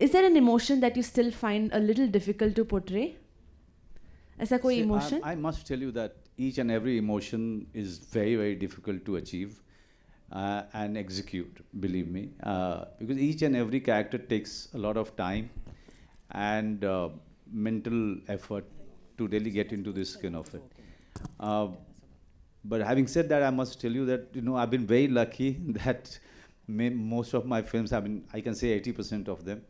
Is there an emotion that you still find a little difficult to portray? ऐसा कोई See, emotion? I must tell you that each and every emotion is very, very difficult to achieve and execute, believe me. Because each and every character takes a lot of time and mental effort to really get into the skin of it. But having said that, I must tell you that, I've been very lucky that most of my films have been, I can say 80% of them,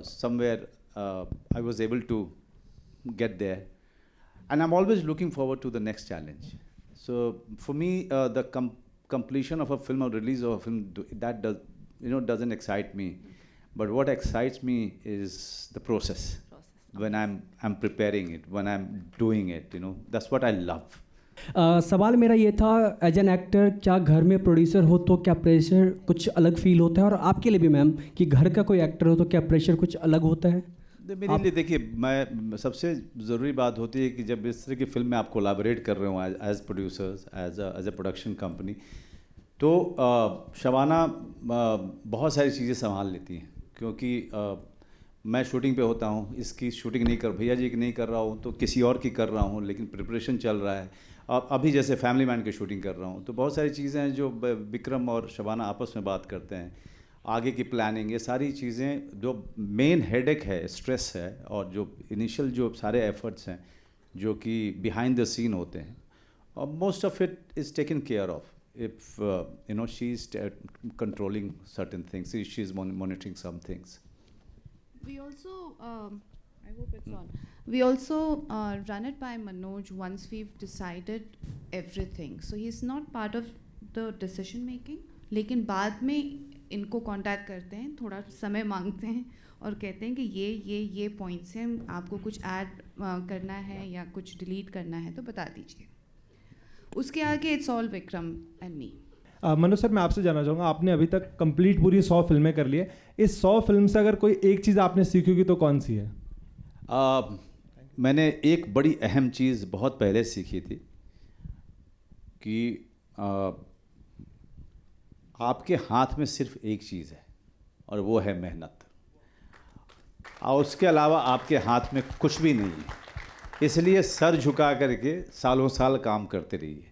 somewhere I was able to get there. And I'm always looking forward to the next challenge. So for me, the completion of a film or release of a film, that doesn't excite me. But what excites me is the process. When I'm preparing it, when I'm doing it, that's what I love. सवाल मेरा ये था, as an actor क्या घर में producer हो तो क्या प्रेशर कुछ अलग फील होता है, और आपके लिए भी मैम कि घर का कोई एक्टर हो तो क्या प्रेशर कुछ अलग होता है? मेरे लिए देखिए, मैं सबसे ज़रूरी बात होती है कि जब इस तरह की फिल्म में आप कोलैबोरेट कर रहे हो as producers, as a production company, तो शबाना बहुत सारी चीज़ें संभाल लेती हैं, क्योंकि मैं शूटिंग पे होता हूँ, इसकी शूटिंग नहीं कर, भैया जी की नहीं कर रहा हूँ तो किसी और की कर रहा हूँ, लेकिन प्रिपरेशन चल रहा है। अभी जैसे फैमिली मैन की शूटिंग कर रहा हूँ, तो बहुत सारी चीज़ें हैं जो विक्रम और शबाना आपस में बात करते हैं, आगे की प्लानिंग, ये सारी चीज़ें जो मेन हेडेक है, स्ट्रेस है, और जो इनिशियल जो सारे एफर्ट्स हैं जो कि बिहाइंड द सीन होते हैं, और most of it is taken care of if she is controlling certain things, she is monitoring some things. We also, I hope it's on. We also run it by Manoj once we've decided everything. So he's not part of the decision making. लेकिन बाद में इनको contact करते हैं, थोड़ा समय मांगते हैं और कहते हैं कि ये पॉइंट्स हैं, आपको कुछ ऐड करना है या कुछ डिलीट करना है तो बता दीजिए। उसके आगे it's all Vikram and me. Manoj sir, मैं आपसे जानना चाहूँगा, आपने अभी तक कंप्लीट पूरी 100 फिल्में कर ली है, इस 100 फिल्म से अगर कोई एक चीज़ आपने सीखी होगी तो कौन सी है? मैंने एक बड़ी अहम चीज़ बहुत पहले सीखी थी कि आपके हाथ में सिर्फ एक चीज़ है और वो है मेहनत, और उसके अलावा आपके हाथ में कुछ भी नहीं है। इसलिए सर झुका करके सालों साल काम करते रहिए।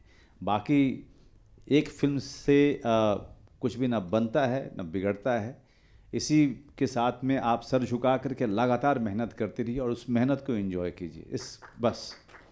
बाकी एक फिल्म से कुछ भी ना बनता है ना बिगड़ता है, इसी के साथ में आप सर झुका करके लगातार मेहनत करते रहिए और उस मेहनत को एंजॉय कीजिए, बस।